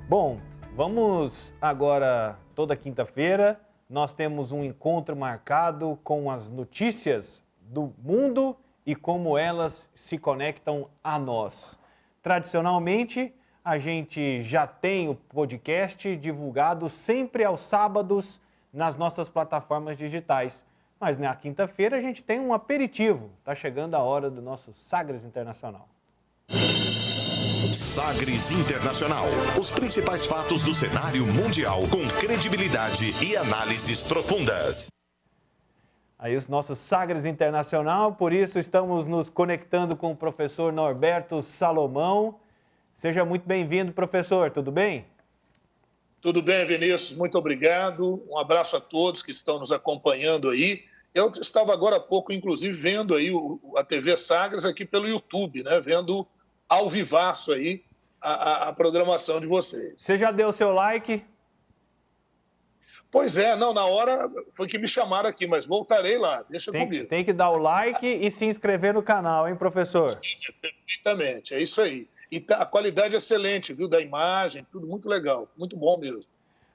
Bom, vamos agora, toda quinta-feira, nós temos um encontro marcado com as notícias do mundo e como elas se conectam a nós. Tradicionalmente, a gente já tem o podcast divulgado sempre aos sábados nas nossas plataformas digitais. Mas na quinta-feira a gente tem um aperitivo. Está chegando a hora do nosso Sagres Internacional. Sagres Internacional. Os principais fatos do cenário mundial com credibilidade e análises profundas. Aí os nossos Sagres Internacional, por isso estamos nos conectando com o professor Norberto Salomão. Seja muito bem-vindo, professor, tudo bem? Tudo bem, Vinícius, muito obrigado. Um abraço a todos que estão nos acompanhando aí. Eu estava agora há pouco, inclusive, vendo aí a TV Sagres aqui pelo YouTube, né? Vendo ao vivaço aí a programação de vocês. Você já deu o seu like? Pois é, não, na hora foi que me chamaram aqui, mas voltarei lá, deixa comigo. Tem que dar o like e se inscrever no canal, hein, professor? Sim, perfeitamente, é isso aí. E a qualidade é excelente, viu, da imagem, tudo muito legal, muito bom mesmo.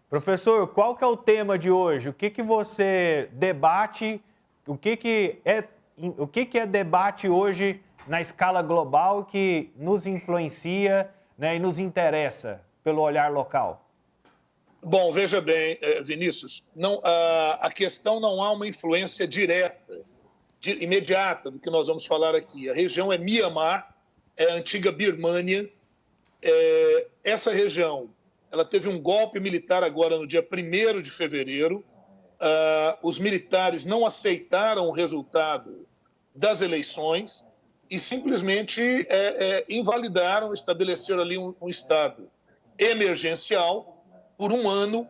Professor, qual que é o tema de hoje? O que você debate? O que é debate hoje na escala global que nos influencia, né, e nos interessa pelo olhar local? Bom, veja bem, Vinícius, a questão não há uma influência direta, imediata do que nós vamos falar aqui. A região é Mianmar, é a antiga Birmânia. Essa região ela teve um golpe militar agora no dia 1º de fevereiro. Os militares não aceitaram o resultado das eleições e simplesmente invalidaram, estabeleceram ali um estado emergencial por um ano,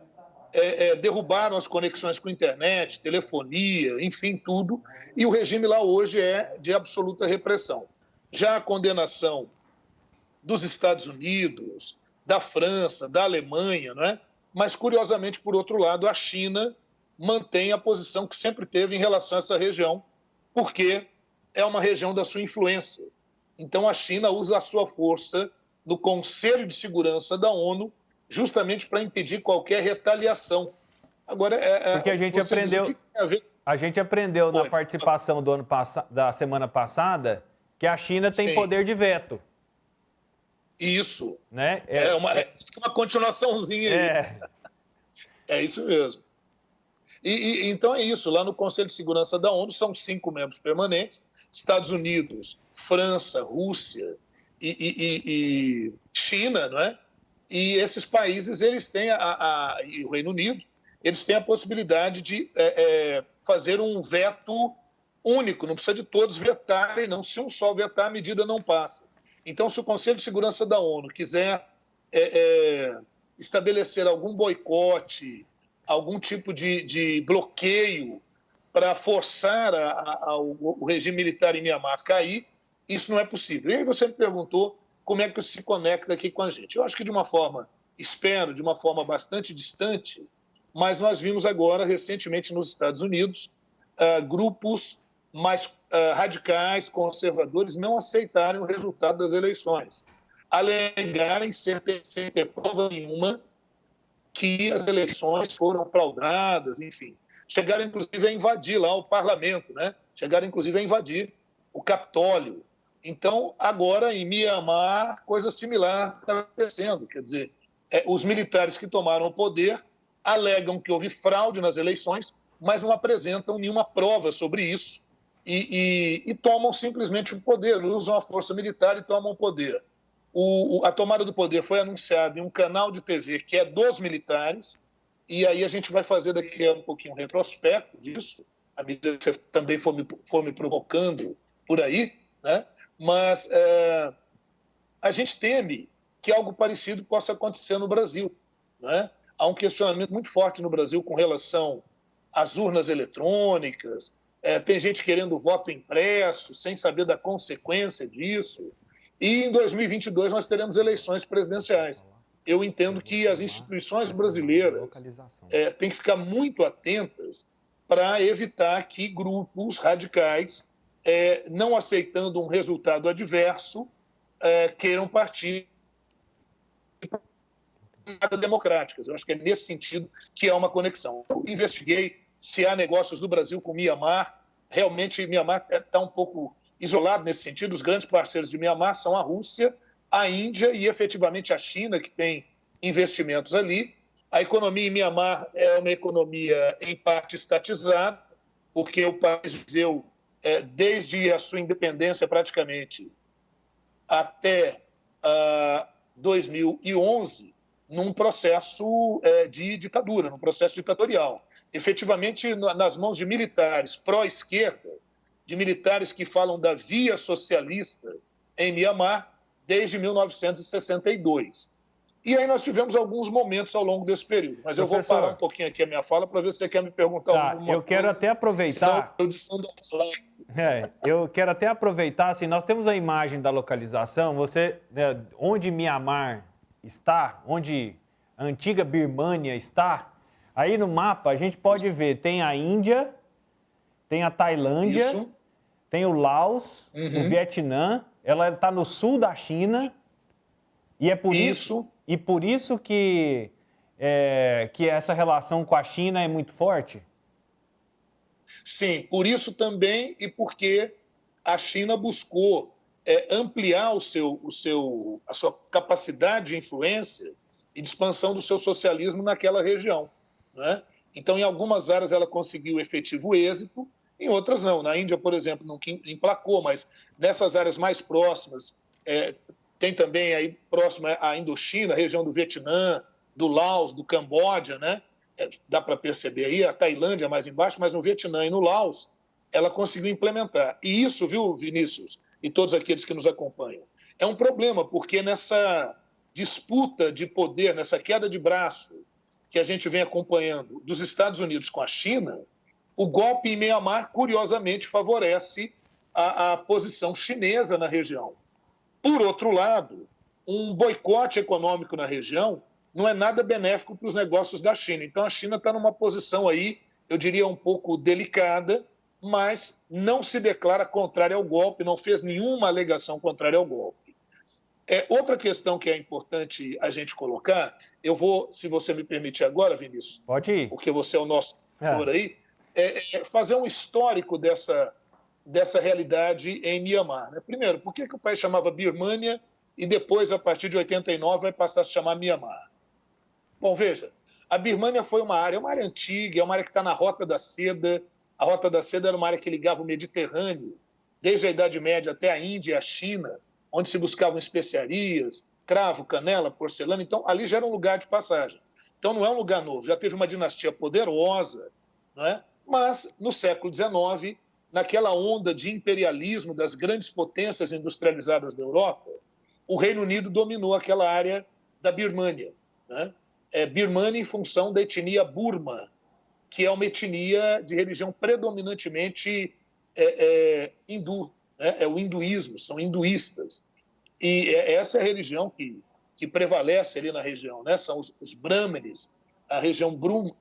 derrubaram as conexões com internet, telefonia, enfim, tudo, e o regime lá hoje é de absoluta repressão. Já a condenação dos Estados Unidos, da França, da Alemanha, não é? Mas, curiosamente, por outro lado, a China mantém a posição que sempre teve em relação a essa região, porque é uma região da sua influência. Então, a China usa a sua força no Conselho de Segurança da ONU justamente para impedir qualquer retaliação. Agora, porque a gente aprendeu na participação da semana passada que a China tem poder de veto. Isso. Né? É uma continuaçãozinha aí. É isso mesmo. Então é isso. Lá no Conselho de Segurança da ONU são 5 membros permanentes: Estados Unidos, França, Rússia e China, não é? E esses países, eles têm, e o Reino Unido, eles têm a possibilidade de fazer um veto único, não precisa de todos vetarem, não. Se um só vetar, a medida não passa. Então, se o Conselho de Segurança da ONU quiser estabelecer algum boicote, algum tipo de bloqueio para forçar o regime militar em Mianmar a cair, isso não é possível. E aí você me perguntou como é que isso se conecta aqui com a gente. Eu acho que de uma forma bastante distante, mas nós vimos agora, recentemente, nos Estados Unidos, grupos mais radicais, conservadores, não aceitarem o resultado das eleições, alegarem sem ter prova nenhuma que as eleições foram fraudadas, enfim. Chegaram, inclusive, a invadir lá o parlamento, né? Chegaram, inclusive, a invadir o Capitólio. Então, agora, em Mianmar, coisa similar está acontecendo. Quer dizer, os militares que tomaram o poder alegam que houve fraude nas eleições, mas não apresentam nenhuma prova sobre isso e tomam simplesmente o poder, usam a força militar e tomam o poder. A tomada do poder foi anunciada em um canal de TV que é dos militares, e aí a gente vai fazer daqui a um pouquinho um retrospecto disso, à medida que você também for me provocando por aí, né? Mas a gente teme que algo parecido possa acontecer no Brasil, né? Há um questionamento muito forte no Brasil com relação às urnas eletrônicas, tem gente querendo voto impresso, sem saber da consequência disso. E em 2022 nós teremos eleições presidenciais. Eu entendo que as instituições brasileiras têm que ficar muito atentas para evitar que grupos radicais, não aceitando um resultado adverso, queiram partir nada democráticas. Eu acho que é nesse sentido que há uma conexão. Eu investiguei se há negócios do Brasil com Mianmar. Realmente, Mianmar está um pouco isolado nesse sentido. Os grandes parceiros de Mianmar são a Rússia, a Índia e, efetivamente, a China, que tem investimentos ali. A economia em Mianmar é uma economia, em parte, estatizada, porque o país viveu, desde a sua independência, praticamente, até 2011, num processo de ditadura, num processo ditatorial. Efetivamente, nas mãos de militares pró-esquerda, de militares que falam da via socialista em Mianmar desde 1962. E aí nós tivemos alguns momentos ao longo desse período. Mas eu vou parar um pouquinho aqui a minha fala para ver se você quer me perguntar alguma coisa. Eu quero até aproveitar... eu quero até aproveitar, assim, nós temos a imagem da localização, onde Mianmar está, onde a antiga Birmânia está, aí no mapa a gente pode ver, tem a Índia, tem a Tailândia, isso, tem o Laos, o Vietnã, ela está no sul da China, e é por isso que essa relação com a China é muito forte? Sim, por isso também e porque a China buscou ampliar a sua capacidade de influência e de expansão do seu socialismo naquela região, né? Então, em algumas áreas ela conseguiu efetivo êxito, em outras não. Na Índia, por exemplo, não emplacou, mas nessas áreas mais próximas, tem também aí próxima à Indochina, a região do Vietnã, do Laos, do Camboja, né? Dá para perceber aí, a Tailândia mais embaixo, mas no Vietnã e no Laos ela conseguiu implementar. E isso, viu, Vinícius, e todos aqueles que nos acompanham, é um problema, porque nessa disputa de poder, nessa queda de braço que a gente vem acompanhando dos Estados Unidos com a China, o golpe em Mianmar, curiosamente, favorece a posição chinesa na região. Por outro lado, um boicote econômico na região não é nada benéfico para os negócios da China. Então, a China está numa posição aí, eu diria, um pouco delicada, mas não se declara contrária ao golpe, não fez nenhuma alegação contrária ao golpe. Outra questão que é importante a gente colocar, eu vou, se você me permitir agora, Vinícius, pode ir, porque você é o nosso autor aí, fazer um histórico dessa realidade em Mianmar, né? Primeiro, por que o país chamava Birmânia e depois, a partir de 89, vai passar a se chamar Mianmar? Bom, veja, a Birmânia foi uma área antiga, é uma área que está na Rota da Seda. A Rota da Seda era uma área que ligava o Mediterrâneo, desde a Idade Média até a Índia e a China, onde se buscavam especiarias, cravo, canela, porcelana. Então, ali já era um lugar de passagem. Então, não é um lugar novo. Já teve uma dinastia poderosa, não é? Mas, no século XIX, naquela onda de imperialismo das grandes potências industrializadas da Europa, o Reino Unido dominou aquela área da Birmânia, né? Birmânia em função da etnia Burma, que é uma etnia de religião predominantemente hindu, né? É o hinduísmo, são hinduístas. E essa é a religião que prevalece ali na região, né? São os brahmanes, a região Brum,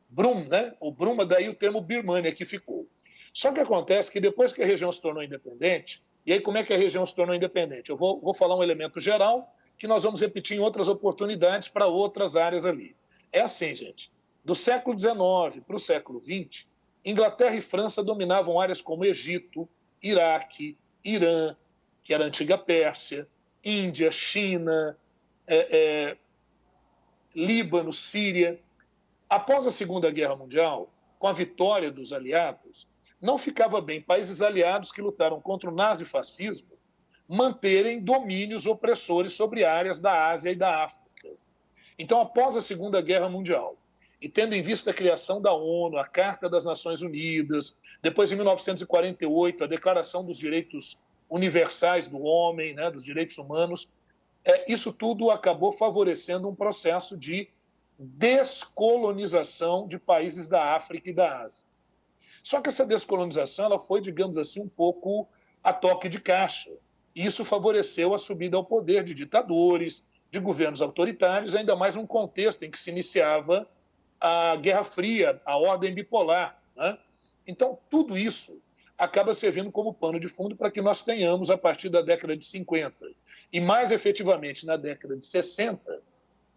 né? O Bruma, daí o termo Birmânia que ficou. Só que acontece que depois que a região se tornou independente, e aí como é que a região se tornou independente? Eu vou falar um elemento geral que nós vamos repetir em outras oportunidades para outras áreas ali. É assim, gente, do século XIX para o século XX, Inglaterra e França dominavam áreas como Egito, Iraque, Irã, que era a antiga Pérsia, Índia, China, Líbano, Síria. Após a Segunda Guerra Mundial, com a vitória dos aliados, não ficava bem países aliados que lutaram contra o nazifascismo manterem domínios opressores sobre áreas da Ásia e da África. Então, após a Segunda Guerra Mundial, e tendo em vista a criação da ONU, a Carta das Nações Unidas, depois, em 1948, a Declaração dos Direitos Universais do Homem, né, dos Direitos Humanos, isso tudo acabou favorecendo um processo de descolonização de países da África e da Ásia. Só que essa descolonização ela foi, digamos assim, um pouco a toque de caixa. E isso favoreceu a subida ao poder de ditadores, de governos autoritários, ainda mais num contexto em que se iniciava a Guerra Fria, a ordem bipolar, né? Então, tudo isso acaba servindo como pano de fundo para que nós tenhamos, a partir da década de 50 e mais efetivamente na década de 60,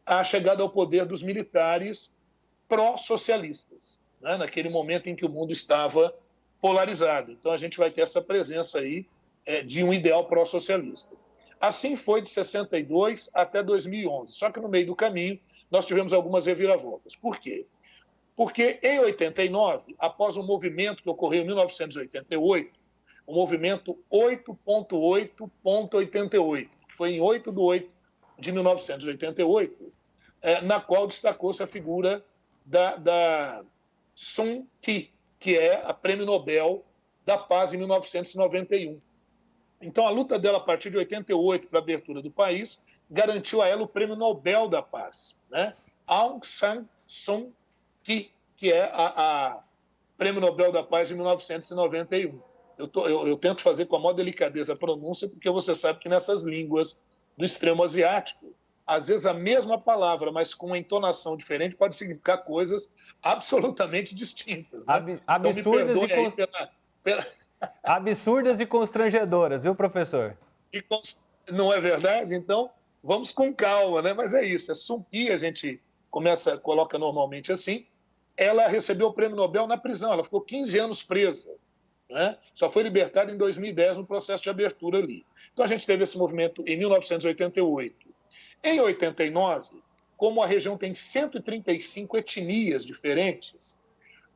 a chegada ao poder dos militares pró-socialistas, né? Naquele momento em que o mundo estava polarizado. Então, a gente vai ter essa presença aí de um ideal pró-socialista. Assim foi de 62 até 2011. Só que no meio do caminho nós tivemos algumas reviravoltas. Por quê? Porque em 89, após um movimento que ocorreu em 1988, o movimento 8.8.88, que foi em 8 de 8 de 1988, na qual destacou-se a figura da Suu Kyi, que é a Prêmio Nobel da Paz em 1991. Então, a luta dela, a partir de 88, para a abertura do país, garantiu a ela o Prêmio Nobel da Paz, né? Aung San Suu Kyi, que é a Prêmio Nobel da Paz de 1991. Eu tento fazer com a maior delicadeza a pronúncia, porque você sabe que nessas línguas do extremo asiático, às vezes a mesma palavra, mas com uma entonação diferente, pode significar coisas absolutamente distintas, né? Absurdas, então, absurdas e constrangedoras, viu, professor? Não é verdade? Então, vamos com calma, né? Mas é isso, a Suu Kyi, a gente coloca normalmente assim, ela recebeu o Prêmio Nobel na prisão, ela ficou 15 anos presa, né? Só foi libertada em 2010 no processo de abertura ali. Então, a gente teve esse movimento em 1988. Em 89, como a região tem 135 etnias diferentes,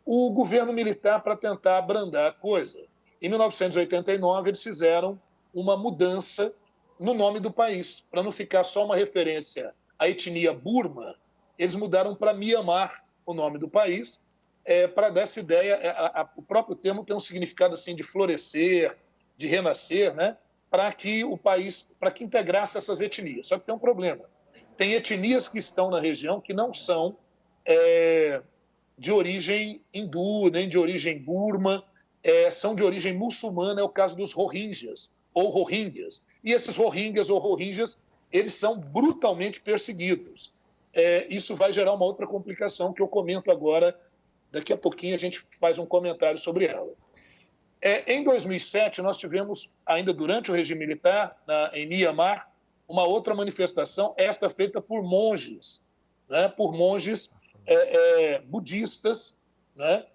o governo militar, para tentar abrandar a coisa, em 1989, eles fizeram uma mudança no nome do país. Para não ficar só uma referência à etnia Burma, eles mudaram para Mianmar o nome do país, para dar essa ideia. O próprio termo tem um significado assim de florescer, de renascer, né? Para que o país, para que integrasse essas etnias. Só que tem um problema. Tem etnias que estão na região que não são de origem hindu, nem de origem burma, são de origem muçulmana, é o caso dos Rohingyas, ou Rohingyas. E esses Rohingyas ou Rohingyas, eles são brutalmente perseguidos. Isso vai gerar uma outra complicação que eu comento agora, daqui a pouquinho a gente faz um comentário sobre ela. Em 2007, nós tivemos, ainda durante o regime militar, em Mianmar, uma outra manifestação, esta feita por monges, né? Por monges budistas, né?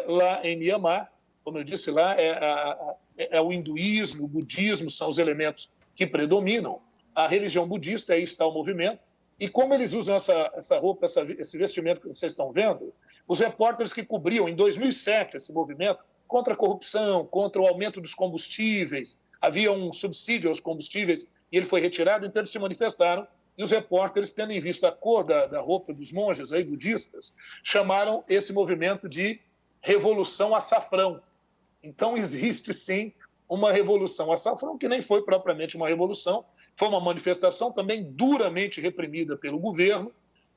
Lá em Mianmar. Como eu disse, lá é o hinduísmo, o budismo são os elementos que predominam. A religião budista, aí está o movimento. E como eles usam essa roupa, esse vestimento que vocês estão vendo, os repórteres que cobriam em 2007 esse movimento contra a corrupção, contra o aumento dos combustíveis, havia um subsídio aos combustíveis e ele foi retirado, então eles se manifestaram. E os repórteres, tendo em vista a cor da roupa dos monges aí, budistas, chamaram esse movimento de Revolução Açafrão. Então, existe, sim, uma revolução açafrão, que nem foi propriamente uma revolução, foi uma manifestação também duramente reprimida pelo governo,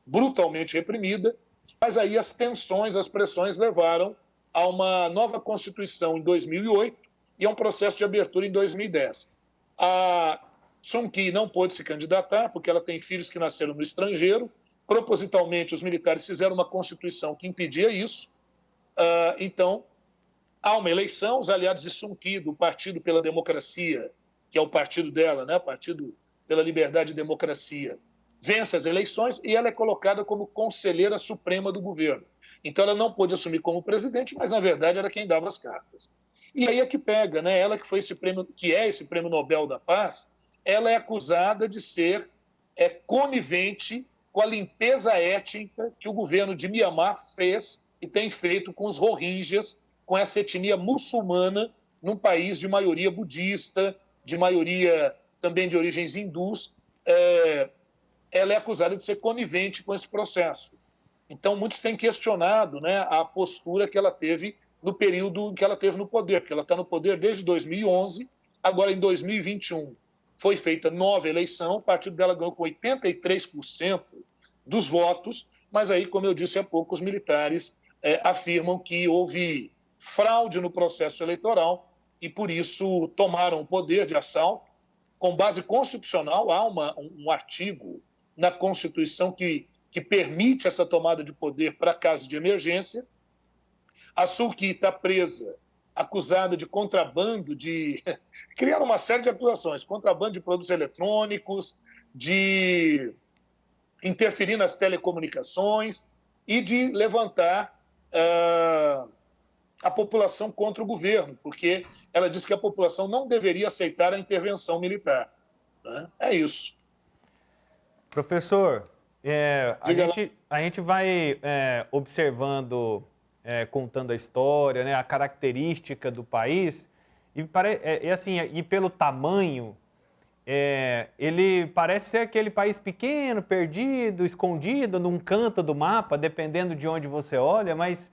brutalmente reprimida, mas aí as tensões, as pressões levaram a uma nova Constituição em 2008 e a um processo de abertura em 2010. A Suu Kyi não pôde se candidatar, porque ela tem filhos que nasceram no estrangeiro. Propositalmente, os militares fizeram uma Constituição que impedia isso. Então, há uma eleição, os aliados de Suu Kyi, do Partido pela Democracia, que é o partido dela, né? Partido pela Liberdade e Democracia, vence as eleições e ela é colocada como conselheira suprema do governo. Então, ela não pôde assumir como presidente, mas, na verdade, era quem dava as cartas. E aí é que pega, né? Ela que foi esse prêmio Nobel da Paz, ela é acusada de ser conivente com a limpeza étnica que o governo de Mianmar fez e tem feito com os Rohingyas, com essa etnia muçulmana num país de maioria budista, de maioria também de origens hindus. Ela é acusada de ser conivente com esse processo. Então, muitos têm questionado, né, a postura que ela teve no período em que ela teve no poder, porque ela está no poder desde 2011, agora em 2021 foi feita nova eleição, o partido dela ganhou com 83% dos votos, mas aí, como eu disse há pouco, os militares afirmam que houve fraude no processo eleitoral e, por isso, tomaram o poder de assalto. Com base constitucional, há um artigo na Constituição que permite essa tomada de poder para casos de emergência. A Suu Kyi está presa, acusada de contrabando, criaram uma série de acusações, contrabando de produtos eletrônicos, de interferir nas telecomunicações e de levantar a população contra o governo, porque ela disse que a população não deveria aceitar a intervenção militar. Né? É isso. Professor, a gente vai observando, contando a história, né, a característica do país, e pelo tamanho, ele parece ser aquele país pequeno, perdido, escondido num canto do mapa, dependendo de onde você olha, mas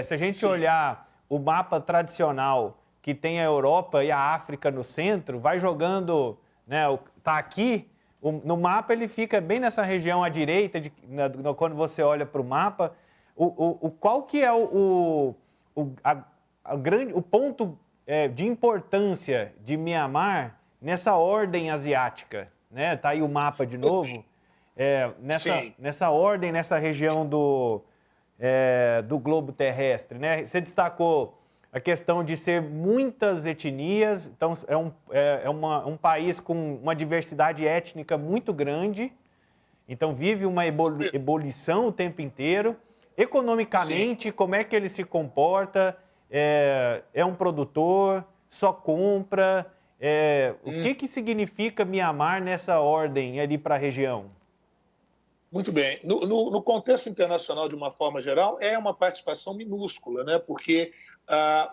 se a gente olhar o mapa tradicional que tem a Europa e a África no centro, vai jogando, né, tá aqui, no mapa ele fica bem nessa região à direita, quando você olha para o mapa, qual que é o ponto de importância de Mianmar nessa ordem asiática, né? Tá aí o mapa de novo. Nessa ordem, nessa região do globo terrestre, né? Você destacou a questão de ser muitas etnias, então é um país com uma diversidade étnica muito grande, então vive uma ebulição o tempo inteiro. Economicamente, como é que ele se comporta? É um produtor, só compra? O que significa Mianmar nessa ordem ali para a região? Muito bem. No contexto internacional, de uma forma geral, é uma participação minúscula, né? Porque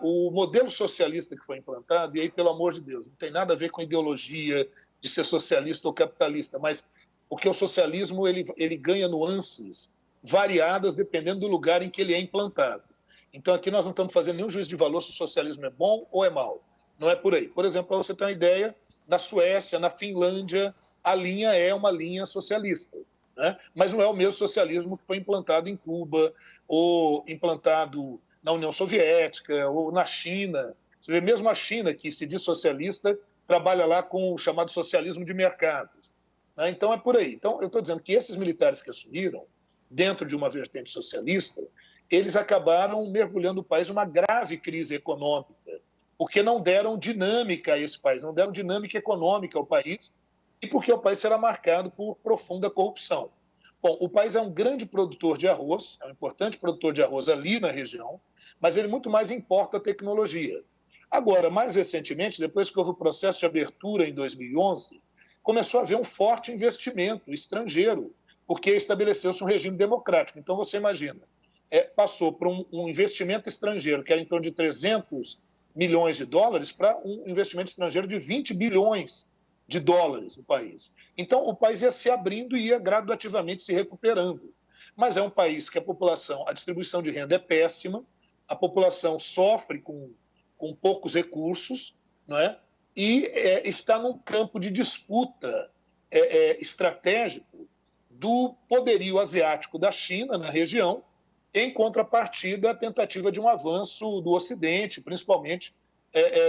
o modelo socialista que foi implantado, e aí, pelo amor de Deus, não tem nada a ver com ideologia de ser socialista ou capitalista, mas porque o socialismo ele ganha nuances variadas dependendo do lugar em que ele é implantado. Então, aqui nós não estamos fazendo nenhum juízo de valor se o socialismo é bom ou é mau. Não é por aí. Por exemplo, para você ter uma ideia, na Suécia, na Finlândia, a linha é uma linha socialista, né? Mas não é o mesmo socialismo que foi implantado em Cuba, ou implantado na União Soviética, ou na China. Você vê, mesmo a China, que se diz socialista, trabalha lá com o chamado socialismo de mercado, né? Então, é por aí. Então, eu estou dizendo que esses militares que assumiram, dentro de uma vertente socialista, eles acabaram mergulhando o país numa grave crise econômica, porque não deram dinâmica a esse país, não deram dinâmica econômica ao país, e porque o país será marcado por profunda corrupção. Bom, o país é um grande produtor de arroz, é um importante produtor de arroz ali na região, mas ele muito mais importa tecnologia. Agora, mais recentemente, depois que houve o processo de abertura em 2011, começou a haver um forte investimento estrangeiro, porque estabeleceu-se um regime democrático. Então, você imagina, passou por um investimento estrangeiro, que era em torno de 300 milhões de dólares, para um investimento estrangeiro de 20 bilhões de dólares no país. Então, o país ia se abrindo e ia gradativamente se recuperando. Mas é um país que a distribuição de renda é péssima, a população sofre com poucos recursos, não é? E está num campo de disputa estratégico do poderio asiático da China na região, em contrapartida à tentativa de um avanço do Ocidente, principalmente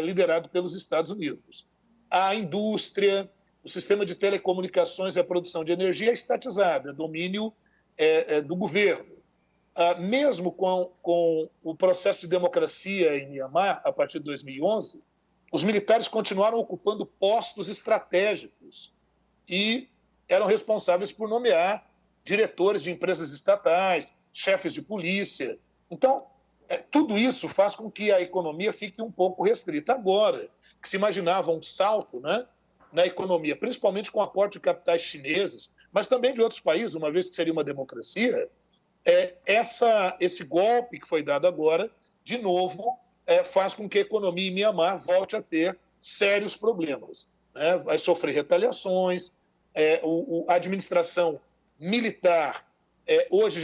liderado pelos Estados Unidos. A indústria, o sistema de telecomunicações e a produção de energia é estatizado, é domínio do governo. Mesmo com o processo de democracia em Mianmar, a partir de 2011, os militares continuaram ocupando postos estratégicos e eram responsáveis por nomear diretores de empresas estatais, chefes de polícia. Então, tudo isso faz com que a economia fique um pouco restrita. Agora, que se imaginava um salto, né, na economia, principalmente com o aporte de capitais chineses, mas também de outros países, uma vez que seria uma democracia, esse golpe que foi dado agora, de novo, faz com que a economia em Mianmar volte a ter sérios problemas, né? Vai sofrer retaliações, a administração militar hoje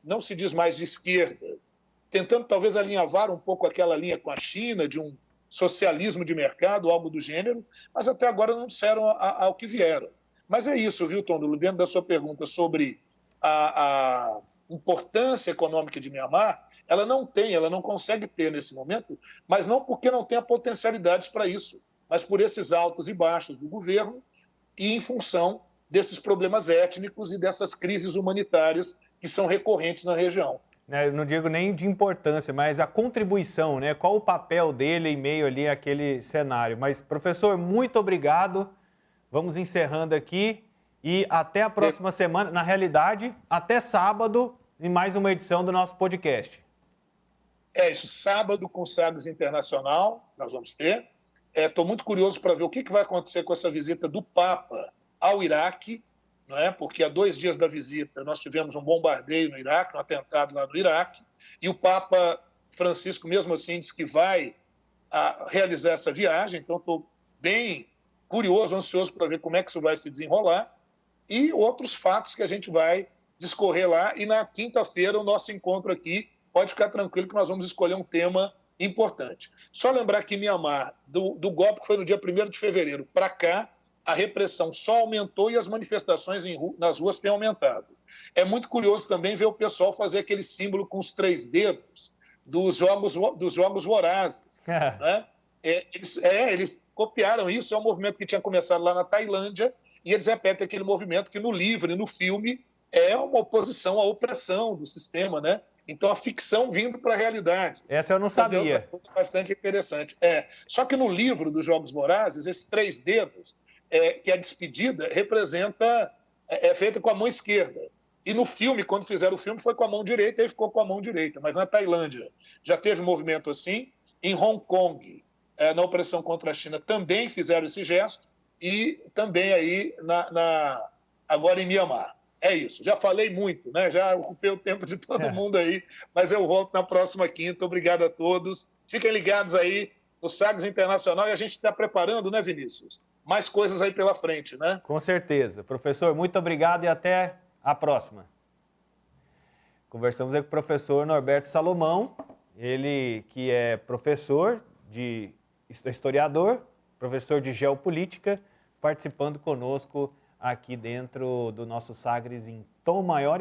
não se diz mais de esquerda, tentando talvez alinhavar um pouco aquela linha com a China, de um socialismo de mercado, algo do gênero, mas até agora não disseram ao que vieram. Mas é isso, viu, Tondolo, dentro da sua pergunta sobre a importância econômica de Mianmar, ela não consegue ter nesse momento, mas não porque não tenha potencialidades para isso, mas por esses altos e baixos do governo e em função desses problemas étnicos e dessas crises humanitárias que são recorrentes na região. Eu não digo nem de importância, mas a contribuição, né? Qual o papel dele em meio ali àquele cenário. Mas, professor, muito obrigado. Vamos encerrando aqui E até a próxima semana, na realidade, até sábado, em mais uma edição do nosso podcast. É isso, sábado com Sagres Internacional, nós vamos ter. Estou muito curioso para ver o que vai acontecer com essa visita do Papa ao Iraque, não é? Porque há 2 dias da visita nós tivemos um bombardeio no Iraque, um atentado lá no Iraque, e o Papa Francisco, mesmo assim, disse que vai realizar essa viagem, então estou bem curioso, ansioso para ver como é que isso vai se desenrolar, e outros fatos que a gente vai discorrer lá, e na quinta-feira o nosso encontro aqui, pode ficar tranquilo que nós vamos escolher um tema importante. Só lembrar que em Mianmar, do golpe que foi no dia 1º de fevereiro para cá, a repressão só aumentou e as manifestações nas ruas têm aumentado. É muito curioso também ver o pessoal fazer aquele símbolo com os 3 dedos dos jogos vorazes. Né? Eles copiaram isso, é um movimento que tinha começado lá na Tailândia, e eles repetem aquele movimento que no livro e no filme é uma oposição à opressão do sistema, né? Então, a ficção vindo para a realidade. Essa eu não sabia. É outra coisa bastante interessante. Só que no livro dos Jogos Vorazes, esses 3 dedos, que a despedida representa, é feita com a mão esquerda. E no filme, quando fizeram o filme, foi com a mão direita e ficou com a mão direita. Mas na Tailândia já teve movimento assim. Em Hong Kong, na opressão contra a China, também fizeram esse gesto. E também aí, agora em Mianmar. É isso. Já falei muito, né? Já ocupei o tempo de todo mundo aí. Mas eu volto na próxima quinta. Obrigado a todos. Fiquem ligados aí no Sagres Internacional. E a gente está preparando, né, Vinícius? Mais coisas aí pela frente, né? Com certeza. Professor, muito obrigado e até a próxima. Conversamos aí com o professor Norberto Salomão, ele que é professor, historiador, professor de geopolítica, participando conosco aqui dentro do nosso Sagres em Tom Maior.